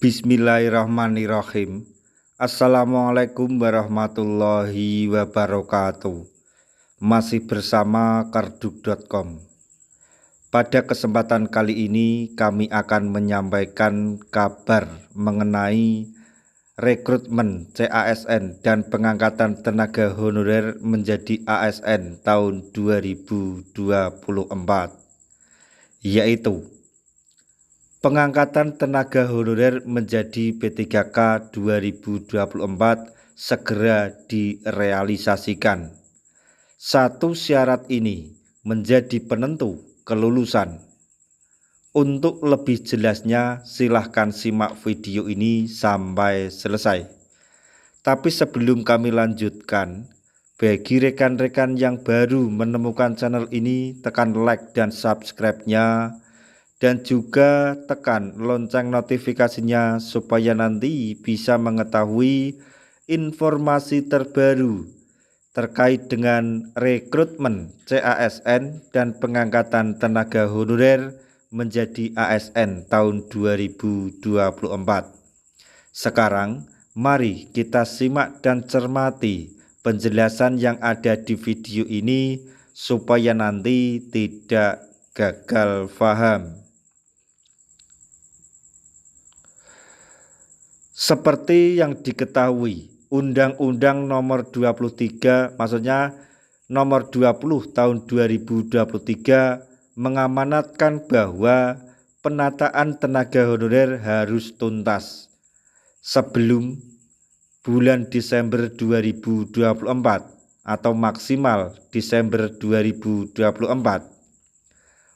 Bismillahirrahmanirrahim. Assalamualaikum warahmatullahi wabarakatuh. Masih bersama karduk.com. Pada kesempatan kali ini kami akan menyampaikan kabar mengenai rekrutmen CASN dan pengangkatan tenaga honorer menjadi ASN tahun 2024, yaitu pengangkatan tenaga honorer menjadi P3K 2024 segera direalisasikan. Satu syarat ini menjadi penentu kelulusan. Untuk lebih jelasnya silahkan simak video ini sampai selesai. Tapi sebelum kami lanjutkan, bagi rekan-rekan yang baru menemukan channel ini, tekan like dan subscribe-nya, dan juga tekan lonceng notifikasinya supaya nanti bisa mengetahui informasi terbaru terkait dengan rekrutmen CASN dan pengangkatan tenaga honorer menjadi ASN tahun 2024. Sekarang mari kita simak dan cermati penjelasan yang ada di video ini supaya nanti tidak gagal paham. Seperti yang diketahui, Undang-Undang Nomor 23, maksudnya Nomor 20 Tahun 2023 mengamanatkan bahwa penataan tenaga honorer harus tuntas sebelum bulan Desember 2024 atau maksimal Desember 2024.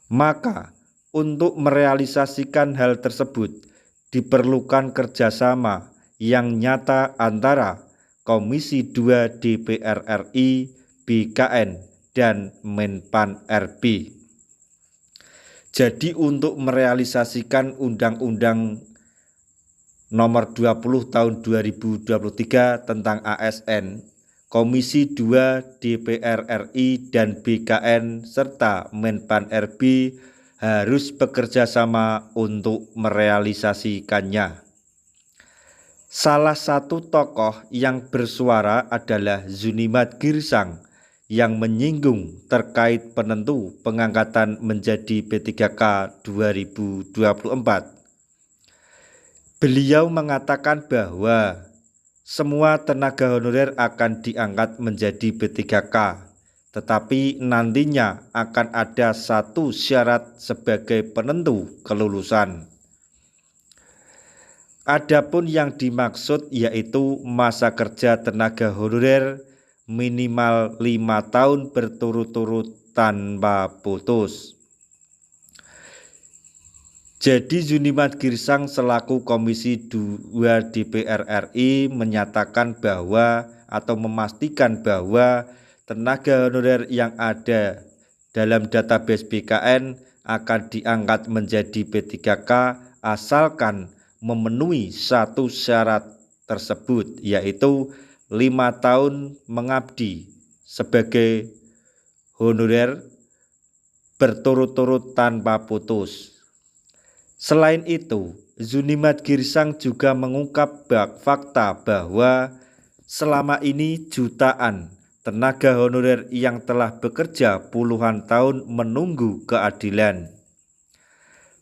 Maka untuk merealisasikan hal tersebut diperlukan kerjasama yang nyata antara Komisi 2 DPR RI, BKN, dan Menpan RB. Jadi untuk merealisasikan Undang-Undang Nomor 20 Tahun 2023 tentang ASN, Komisi 2 DPR RI dan BKN serta Menpan RB harus bekerja sama untuk merealisasikannya. Salah satu tokoh yang bersuara adalah Zunimat Girsang yang menyinggung terkait penentu pengangkatan menjadi P3K 2024. Beliau mengatakan bahwa semua tenaga honorer akan diangkat menjadi P3K, tetapi nantinya akan ada satu syarat sebagai penentu kelulusan. Adapun yang dimaksud yaitu masa kerja tenaga honorer minimal 5 tahun berturut-turut tanpa putus. Jadi Zunimat Girsang selaku Komisi 2 DPR RI menyatakan bahwa atau memastikan bahwa tenaga honorer yang ada dalam database BKN akan diangkat menjadi P3K asalkan memenuhi satu syarat tersebut, yaitu 5 tahun mengabdi sebagai honorer berturut-turut tanpa putus. Selain itu, Zunimat Girsang juga mengungkap fakta bahwa selama ini jutaan tenaga honorer yang telah bekerja puluhan tahun menunggu keadilan.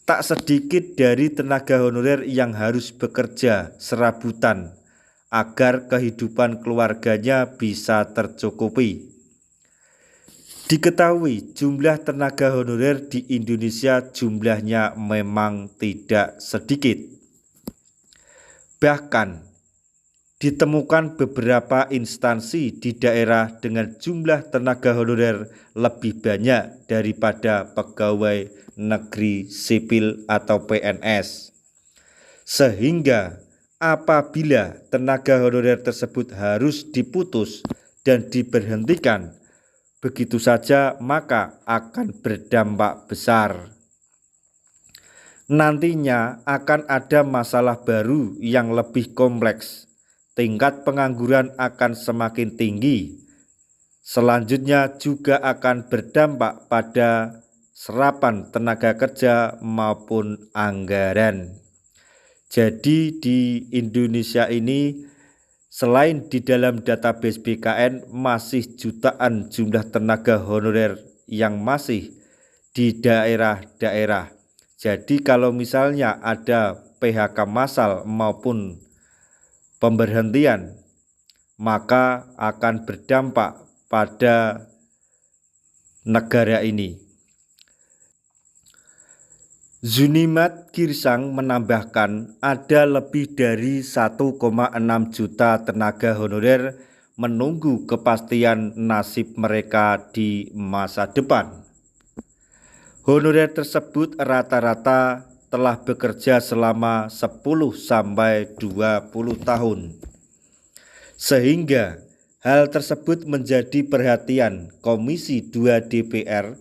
Tak sedikit dari tenaga honorer yang harus bekerja serabutan agar kehidupan keluarganya bisa tercukupi. Diketahui jumlah tenaga honorer di Indonesia jumlahnya memang tidak sedikit. Bahkan ditemukan beberapa instansi di daerah dengan jumlah tenaga honorer lebih banyak daripada pegawai negeri sipil atau PNS. Sehingga apabila tenaga honorer tersebut harus diputus dan diberhentikan begitu saja, maka akan berdampak besar. Nantinya akan ada masalah baru yang lebih kompleks. Tingkat pengangguran akan semakin tinggi. Selanjutnya juga akan berdampak pada serapan tenaga kerja maupun anggaran. Jadi di Indonesia ini selain di dalam database BKN masih jutaan jumlah tenaga honorer yang masih di daerah-daerah. Jadi kalau misalnya ada PHK massal maupun pemberhentian, maka akan berdampak pada negara ini. Zunimat Girsang menambahkan ada lebih dari 1,6 juta tenaga honorer menunggu kepastian nasib mereka di masa depan. Honorer tersebut rata-rata telah bekerja selama 10 sampai 20 tahun. Sehingga hal tersebut menjadi perhatian Komisi 2 DPR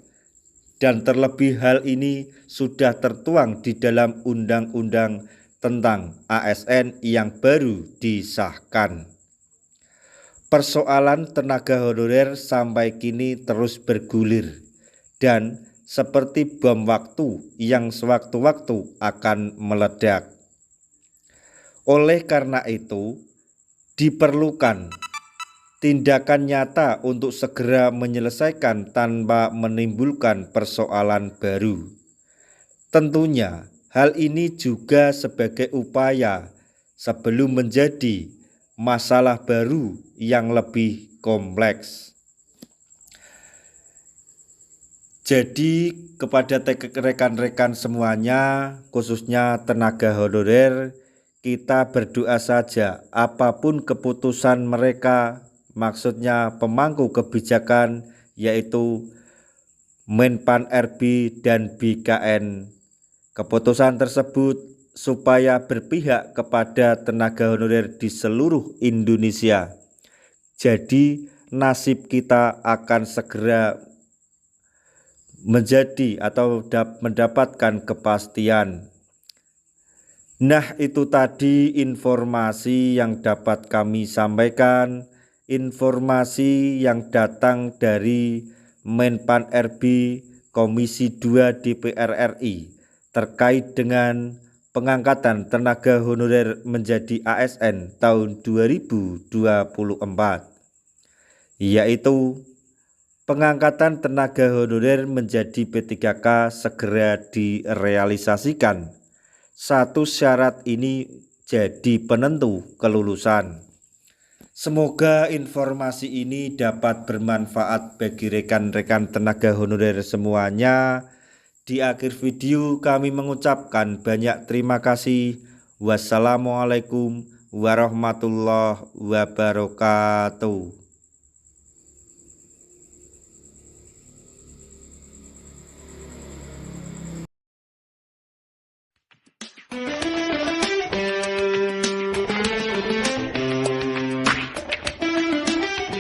dan terlebih hal ini sudah tertuang di dalam undang-undang tentang ASN yang baru disahkan. Persoalan tenaga honorer sampai kini terus bergulir dan seperti bom waktu yang sewaktu-waktu akan meledak. Oleh karena itu, diperlukan tindakan nyata untuk segera menyelesaikan tanpa menimbulkan persoalan baru. Tentunya hal ini juga sebagai upaya sebelum menjadi masalah baru yang lebih kompleks. Jadi kepada rekan-rekan semuanya, khususnya tenaga honorer, kita berdoa saja apapun keputusan mereka, maksudnya pemangku kebijakan yaitu Menpan RB dan BKN, keputusan tersebut supaya berpihak kepada tenaga honorer di seluruh Indonesia. Jadi nasib kita akan segera menjadi atau mendapatkan kepastian. Nah, itu tadi informasi yang dapat kami sampaikan, informasi yang datang dari Menpan RB Komisi 2 DPR RI terkait dengan pengangkatan tenaga honorer menjadi ASN tahun 2024, yaitu pengangkatan tenaga honorer menjadi P3K segera direalisasikan. Satu syarat ini jadi penentu kelulusan. Semoga informasi ini dapat bermanfaat bagi rekan-rekan tenaga honorer semuanya. Di akhir video kami mengucapkan banyak terima kasih. Wassalamualaikum warahmatullahi wabarakatuh.